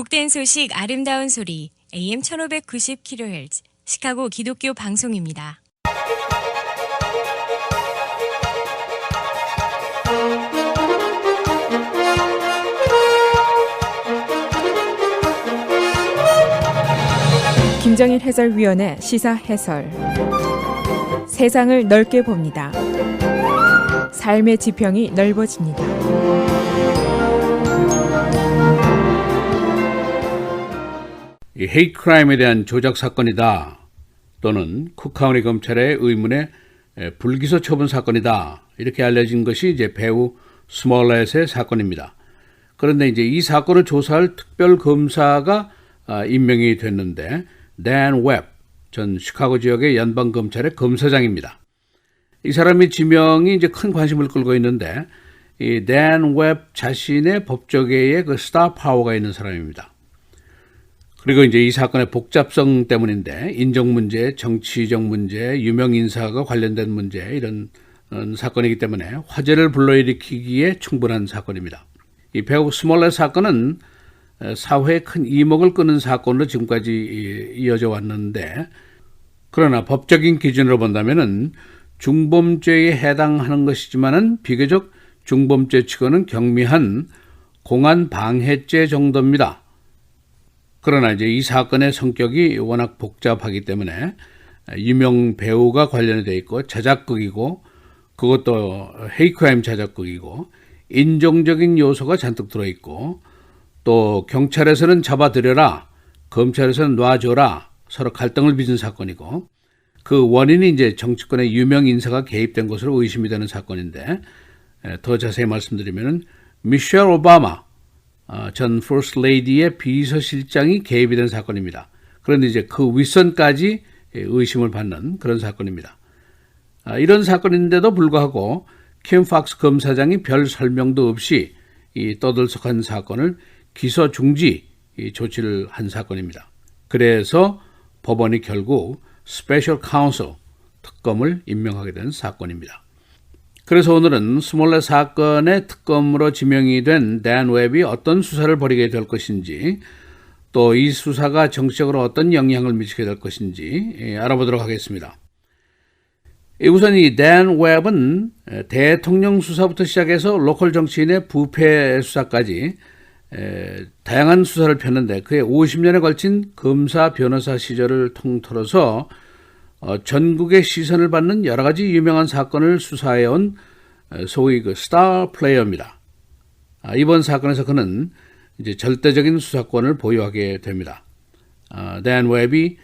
복된 소식 아름다운 소리 AM 1590kHz 시카고 기독교 방송입니다. 김정일 해설위원의 시사 해설. 세상을 넓게 봅니다. 삶의 지평이 넓어집니다. 이 헤이트 크라임에 대한 조작 사건이다 또는 쿡카운티 검찰의 의문의 불기소 처분 사건이다 이렇게 알려진 것이 이제 배우 스몰렛의 사건입니다. 그런데 이제 이 사건을 조사할 특별 검사가 임명이 됐는데 댄 웹 전 시카고 지역의 연방 검찰의 검사장입니다. 이 사람의 지명이 이제 큰 관심을 끌고 있는데 이 댄 웹 자신의 법조계에 그 스타 파워가 있는 사람입니다. 그리고 이제 이 사건의 복잡성 때문인데 인종 문제, 정치적 문제, 유명 인사가 관련된 문제 이런 사건이기 때문에 화제를 불러일으키기에 충분한 사건입니다. 이 배우 스몰렛 사건은 사회에 큰 이목을 끄는 사건으로 지금까지 이어져 왔는데 그러나 법적인 기준으로 본다면은 중범죄에 해당하는 것이지만은 비교적 중범죄치고는 경미한 공안 방해죄 정도입니다. 그러나 이제 이 사건의 성격이 워낙 복잡하기 때문에 유명 배우가 관련이 되어 있고 자작극이고 그것도 헤이크라임 자작극이고 인종적인 요소가 잔뜩 들어있고 또 경찰에서는 잡아들여라 검찰에서는 놔줘라 서로 갈등을 빚은 사건이고 그 원인이 이제 정치권의 유명 인사가 개입된 것으로 의심이 되는 사건인데 더 자세히 말씀드리면 미셸 오바마 전 퍼스트 레이디의 비서실장이 개입이 된 사건입니다. 그런데 이제 그 윗선까지 의심을 받는 그런 사건입니다. 이런 사건인데도 불구하고 킴 팍스 검사장이 별 설명도 없이 이 떠들썩한 사건을 기소 중지 조치를 한 사건입니다. 그래서 법원이 결국 스페셜 카운슬 특검을 임명하게 된 사건입니다. 그래서 오늘은 스몰렛 사건의 특검으로 지명이 된 댄 웹이 어떤 수사를 벌이게 될 것인지 또 이 수사가 정치적으로 어떤 영향을 미치게 될 것인지 알아보도록 하겠습니다. 우선 이 댄 웹은 대통령 수사부터 시작해서 로컬 정치인의 부패 수사까지 다양한 수사를 폈는데 그의 50년에 걸친 검사 변호사 시절을 통틀어서 전국의 시선을 받는 여러 가지 유명한 사건을 수사해온 소위 그 스타 플레이어입니다. 이번 사건에서 그는 이제 절대적인 수사권을 보유하게 됩니다. 댄 웹이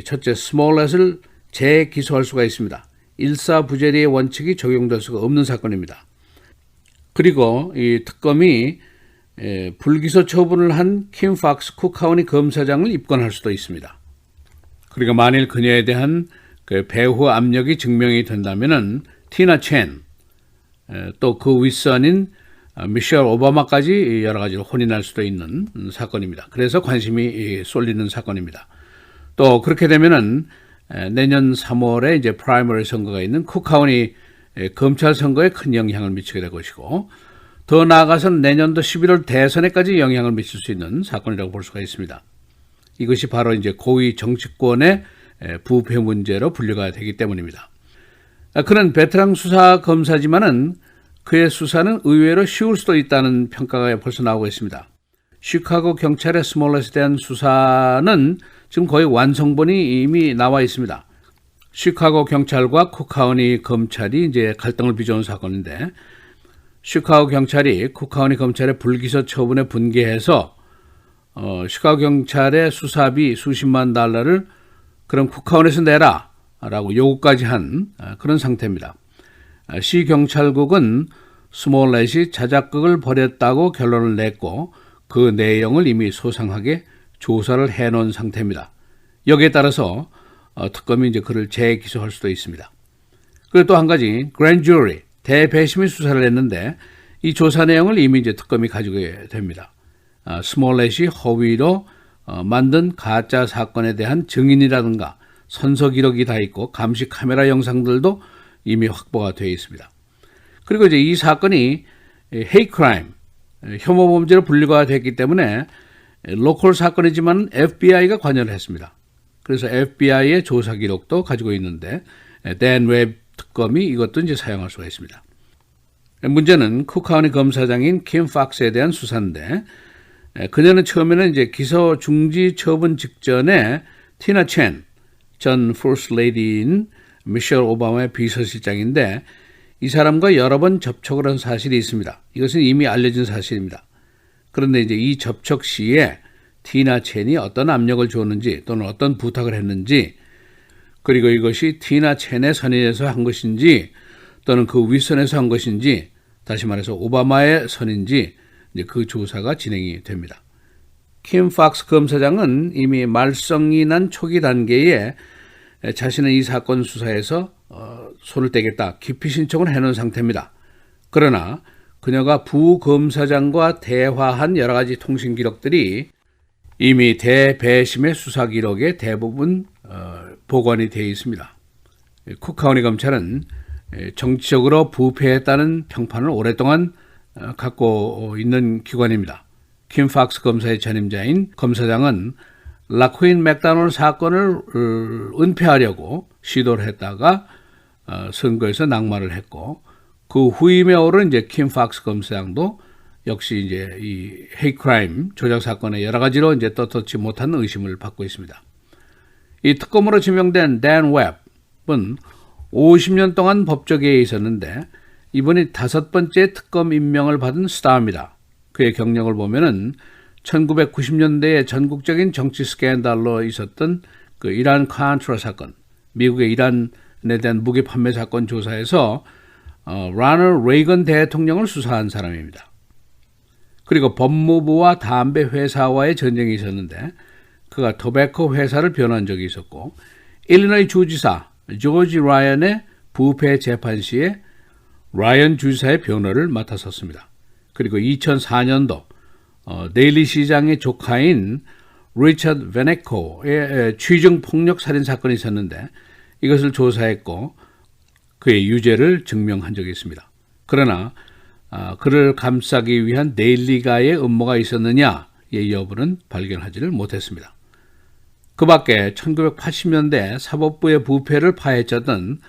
첫째 스몰렛을 재기소할 수가 있습니다. 일사부재리의 원칙이 적용될 수가 없는 사건입니다. 그리고 이 특검이 불기소 처분을 한 킴 팍스 쿡카운티 검사장을 입건할 수도 있습니다. 그리고 만일 그녀에 대한 그 배후 압력이 증명이 된다면은 티나 첸 또 그 윗선인 미셸 오바마까지 여러 가지로 혼인할 수도 있는 사건입니다. 그래서 관심이 쏠리는 사건입니다. 또 그렇게 되면은 내년 3월에 이제 프라이머리 선거가 있는 쿡카운티 검찰 선거에 큰 영향을 미치게 될 것이고 더 나아가서는 내년도 11월 대선에까지 영향을 미칠 수 있는 사건이라고 볼 수가 있습니다. 이것이 바로 이제 고위 정치권의 부패 문제로 분류가 되기 때문입니다. 그는 베테랑 수사 검사지만은 그의 수사는 의외로 쉬울 수도 있다는 평가가 벌써 나오고 있습니다. 시카고 경찰의 스몰렛에 대한 수사는 지금 거의 완성본이 이미 나와 있습니다. 시카고 경찰과 쿡카운티 검찰이 이제 갈등을 빚어온 사건인데 시카고 경찰이 쿡카운티 검찰의 불기소 처분에 분개해서 시카고 경찰의 수사비 수십만 달러를 그럼 쿡카운티에서 내라 라고 요구까지 한 그런 상태입니다. 시 경찰국은 스몰렛이 자작극을 벌였다고 결론을 냈고 그 내용을 이미 소상하게 조사를 해놓은 상태입니다. 여기에 따라서 특검이 이제 그를 재기소할 수도 있습니다. 그리고 또 한 가지 그랜드 주리 대배심이 수사를 했는데 이 조사 내용을 이미 이제 특검이 가지게 됩니다. 스몰렛이 허위로 만든 가짜 사건에 대한 증인이라든가 선서 기록이 다 있고 감시 카메라 영상들도 이미 확보가 되어 있습니다. 그리고 이제 이 사건이 헤이트 크라임, 혐오 범죄로 분류가 됐기 때문에 로컬 사건이지만 FBI가 관여를 했습니다. 그래서 FBI의 조사 기록도 가지고 있는데 댄 웹 특검이 이것도 이제 사용할 수가 있습니다. 문제는 쿡카운티 검사장인 킴 팍스에 대한 수사인데 그녀는 처음에는 이제 기소 중지 처분 직전에 티나 첸 전 퍼스트 레이디인 미셸 오바마의 비서실장인데 이 사람과 여러 번 접촉을 한 사실이 있습니다. 이것은 이미 알려진 사실입니다. 그런데 이제 이 접촉 시에 티나 첸이 어떤 압력을 줬는지 또는 어떤 부탁을 했는지 그리고 이것이 티나 첸의 선의에서 한 것인지 또는 그 윗선에서 한 것인지 다시 말해서 오바마의 선인지 이제 그 조사가 진행이 됩니다. 킴 팍스 검사장은 이미 말썽이 난 초기 단계에 자신은 이 사건 수사에서 손을 떼겠다 기피 신청을 해놓은 상태입니다. 그러나 그녀가 부검사장과 대화한 여러 가지 통신 기록들이 이미 대배심의 수사 기록에 대부분 보관이 되어 있습니다. 쿡카운티 검찰은 정치적으로 부패했다는 평판을 오랫동안 갖고 있는 기관입니다. 킴 팍스 검사의 전임자인 검사장은 라쿠인 맥다널 사건을 은폐하려고 시도를 했다가 선거에서 낙마를 했고 그 후임에 오른 이제 킴 팍스 검사장도 역시 이제 이 헤이트 크라임 조작 사건에 여러 가지로 이제 떳떳지 못한 의심을 받고 있습니다. 이 특검으로 지명된 댄 웹은 50년 동안 법조계에 있었는데 이번이 5번째 특검 임명을 받은 스타입니다. 그의 경력을 보면은 1990년대에 전국적인 정치 스캔들로 있었던 그 이란 컨트라 사건, 미국의 이란에 대한 무기 판매 사건 조사에서 라널드 레이건 대통령을 수사한 사람입니다. 그리고 법무부와 담배 회사와의 전쟁이 있었는데 그가 토베코 회사를 변호한 적이 있었고 일리노이 주지사 조지 라이언의 부패 재판 시에 라이언 주지사의 변호를 맡았었습니다. 그리고 2004년도 데일리 시장의 조카인 리처드 베네코의 취중 폭력 살인 사건이 있었는데 이것을 조사했고 그의 유죄를 증명한 적이 있습니다. 그러나 그를 감싸기 위한 데일리가의 음모가 있었느냐의 여부는 발견하지를 못했습니다. 그 밖에 1980년대 사법부의 부패를 파헤쳤던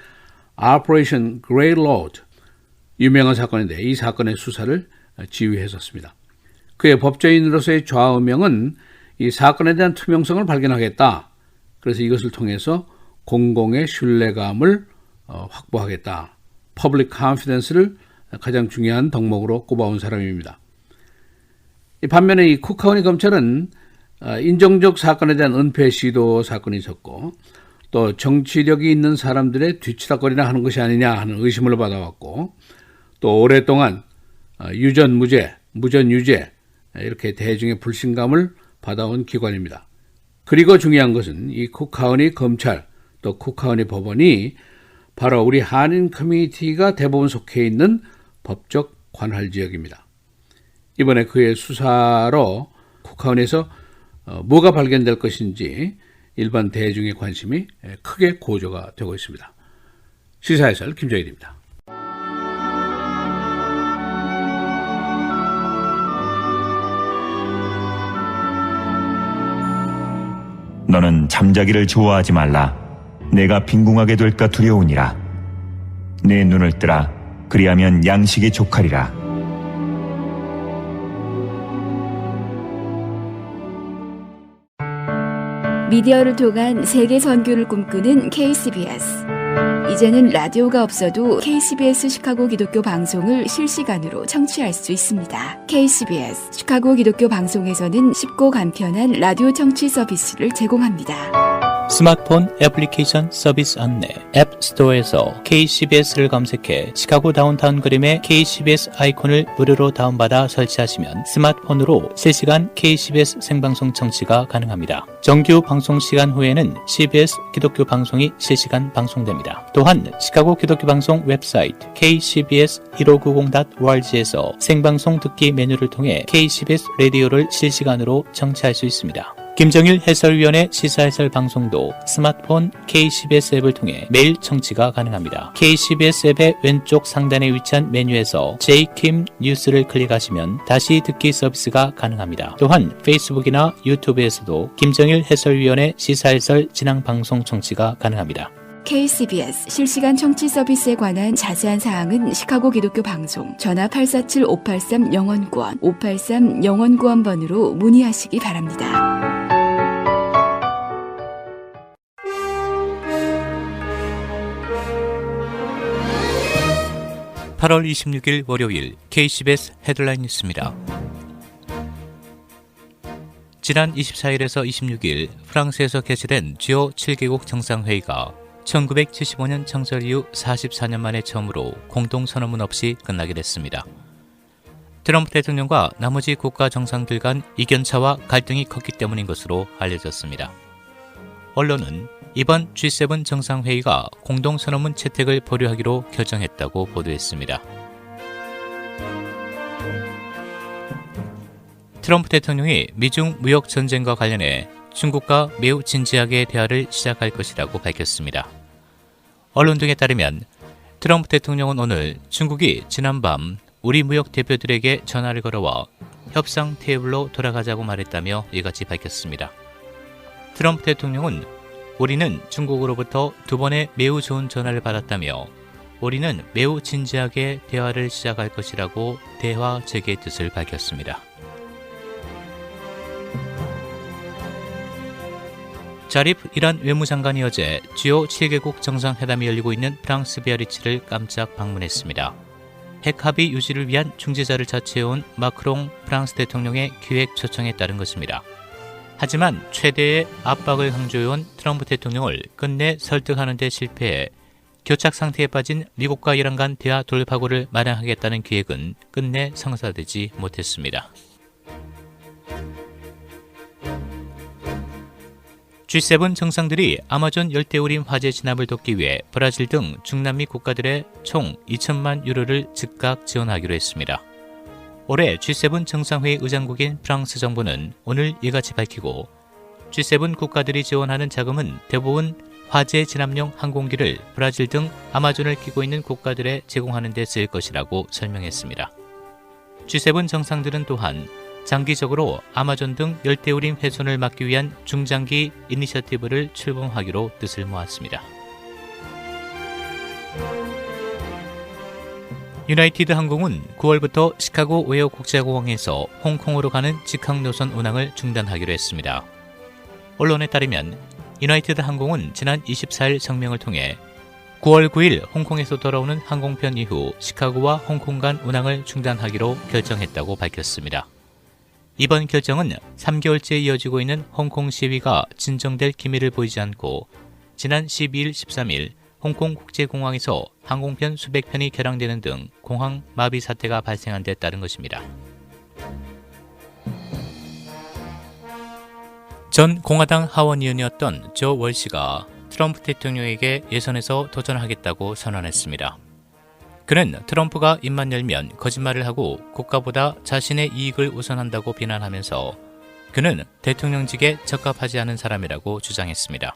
Operation Grey Lord, 유명한 사건인데 이 사건의 수사를 지휘했었습니다. 그의 법조인으로서의 좌우명은 이 사건에 대한 투명성을 발견하겠다. 그래서 이것을 통해서 공공의 신뢰감을 확보하겠다. Public Confidence를 가장 중요한 덕목으로 꼽아온 사람입니다. 반면에 이 쿡카운티 검찰은 인종적 사건에 대한 은폐 시도 사건이 있었고 또 정치력이 있는 사람들의 뒤치다거리나 하는 것이 아니냐 하는 의심을 받아왔고 또 오랫동안 유전무죄, 무전유죄 이렇게 대중의 불신감을 받아온 기관입니다. 그리고 중요한 것은 이 쿡카운티 검찰 또 쿡카운티 법원이 바로 우리 한인 커뮤니티가 대부분 속해 있는 법적 관할지역입니다. 이번에 그의 수사로 쿡카운티에서 뭐가 발견될 것인지 일반 대중의 관심이 크게 고조가 되고 있습니다. 시사해설 김정일입니다. 너는 잠자기를 좋아하지 말라. 내가 빈궁하게 될까 두려우니라. 내 눈을 뜨라. 그리하면 양식이 족하리라. 미디어를 통한 세계 선교를 꿈꾸는 KCBS. 이제는 라디오가 없어도 KCBS 시카고 기독교 방송을 실시간으로 청취할 수 있습니다. KCBS 시카고 기독교 방송에서는 쉽고 간편한 라디오 청취 서비스를 제공합니다. 스마트폰 애플리케이션 서비스 안내 앱스토어에서 KCBS를 검색해 시카고 다운타운 그림의 KCBS 아이콘을 무료로 다운받아 설치하시면 스마트폰으로 실시간 KCBS 생방송 청취가 가능합니다. 정규 방송 시간 후에는 CBS 기독교 방송이 실시간 방송됩니다. 또한 시카고 기독교 방송 웹사이트 kcbs1590.org에서 생방송 듣기 메뉴를 통해 KCBS 라디오를 실시간으로 청취할 수 있습니다. 김정일 해설위원의 시사해설 방송도 스마트폰 KCBS 앱을 통해 매일 청취가 가능합니다. KCBS 앱의 왼쪽 상단에 위치한 메뉴에서 JKIM 뉴스를 클릭하시면 다시 듣기 서비스가 가능합니다. 또한 페이스북이나 유튜브에서도 김정일 해설위원의 시사해설 진행 방송 청취가 가능합니다. KCBS 실시간 청취 서비스에 관한 자세한 사항은 시카고 기독교 방송 전화 847-583-영원구원 583-영원구원번으로 문의하시기 바랍니다. 8월 26일 월요일 KCBS 헤드라인 뉴스입니다. 지난 24일에서 26일 프랑스에서 개최된 주요 7개국 정상회의가 1975년 창설 이후 44년 만에 처음으로 공동선언문 없이 끝나게 됐습니다. 트럼프 대통령과 나머지 국가 정상들 간 이견차와 갈등이 컸기 때문인 것으로 알려졌습니다. 언론은 이번 G7 정상회의가 공동선언문 채택을 보류하기로 결정했다고 보도했습니다. 트럼프 대통령이 미중 무역 전쟁과 관련해 중국과 매우 진지하게 대화를 시작할 것이라고 밝혔습니다. 언론 등에 따르면 트럼프 대통령은 오늘 중국이 지난밤 우리 무역 대표들에게 전화를 걸어와 협상 테이블로 돌아가자고 말했다며 이같이 밝혔습니다. 트럼프 대통령은 우리는 중국으로부터 2번의 매우 좋은 전화를 받았다며 우리는 매우 진지하게 대화를 시작할 것이라고 대화 재개 뜻을 밝혔습니다. 자립 이란 외무장관이 어제 주요 7개국 정상회담이 열리고 있는 프랑스 비아리츠를 깜짝 방문했습니다. 핵 합의 유지를 위한 중재자를 자처해온 마크롱 프랑스 대통령의 기획 초청에 따른 것입니다. 하지만 최대의 압박을 강조해온 트럼프 대통령을 끝내 설득하는 데 실패해 교착 상태에 빠진 미국과 이란 간 대화 돌파구를 마련하겠다는 계획은 끝내 성사되지 못했습니다. G7 정상들이 아마존 열대우림 화재 진압을 돕기 위해 브라질 등 중남미 국가들의 총 2천만 유로를 즉각 지원하기로 했습니다. 올해 G7 정상회의 의장국인 프랑스 정부는 오늘 이같이 밝히고 G7 국가들이 지원하는 자금은 대부분 화재 진압용 항공기를 브라질 등 아마존을 끼고 있는 국가들에 제공하는 데 쓸 것이라고 설명했습니다. G7 정상들은 또한 장기적으로 아마존 등 열대우림 훼손을 막기 위한 중장기 이니셔티브를 출범하기로 뜻을 모았습니다. 유나이티드 항공은 9월부터 시카고 웨어 국제공항에서 홍콩으로 가는 직항 노선 운항을 중단하기로 했습니다. 언론에 따르면 유나이티드 항공은 지난 24일 성명을 통해 9월 9일 홍콩에서 돌아오는 항공편 이후 시카고와 홍콩 간 운항을 중단하기로 결정했다고 밝혔습니다. 이번 결정은 3개월째 이어지고 있는 홍콩 시위가 진정될 기미를 보이지 않고 지난 12일, 13일 홍콩 국제공항에서 항공편 수백 편이 결항되는 등 공항 마비 사태가 발생한 데 따른 것입니다. 전 공화당 하원의원이었던 조 월시가 트럼프 대통령에게 예선에서 도전하겠다고 선언했습니다. 그는 트럼프가 입만 열면 거짓말을 하고 국가보다 자신의 이익을 우선한다고 비난하면서 그는 대통령직에 적합하지 않은 사람이라고 주장했습니다.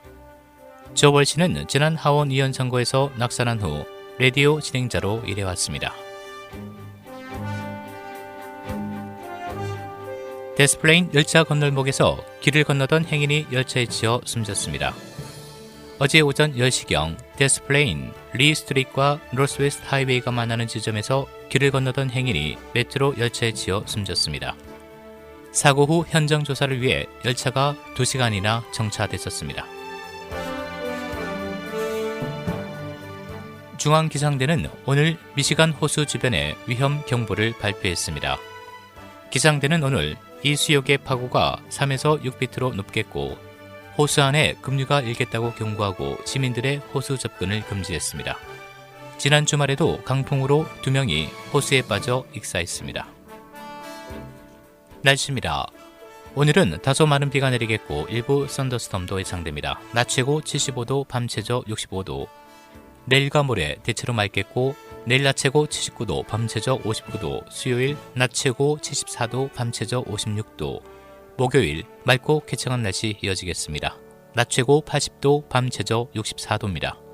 조 월시는 지난 하원의원 선거에서 낙선한 후 라디오 진행자로 일해왔습니다. 데스플레인 열차 건널목에서 길을 건너던 행인이 열차에 치여 숨졌습니다. 어제 오전 10시경 데스플레인 리 스트릿과 노스웨스트 하이웨이가 만나는 지점에서 길을 건너던 행인이 메트로 열차에 치여 숨졌습니다. 사고 후 현장 조사를 위해 열차가 2시간이나 정차됐었습니다. 중앙기상대는 오늘 미시간 호수 주변에 위험 경보를 발표했습니다. 기상대는 오늘 이 수역의 파고가 3에서 6피트로 높겠고 호수 안에 급류가 일겠다고 경고하고 시민들의 호수 접근을 금지했습니다. 지난 주말에도 강풍으로 2명이 호수에 빠져 익사했습니다. 날씨입니다. 오늘은 다소 많은 비가 내리겠고 일부 썬더스톰도 예상됩니다. 낮 최고 75도, 밤 최저 65도. 내일과 모레 대체로 맑겠고 내일 낮 최고 79도, 밤 최저 59도. 수요일 낮 최고 74도, 밤 최저 56도. 목요일 맑고 쾌청한 날씨 이어지겠습니다. 낮 최고 80도, 밤 최저 64도입니다.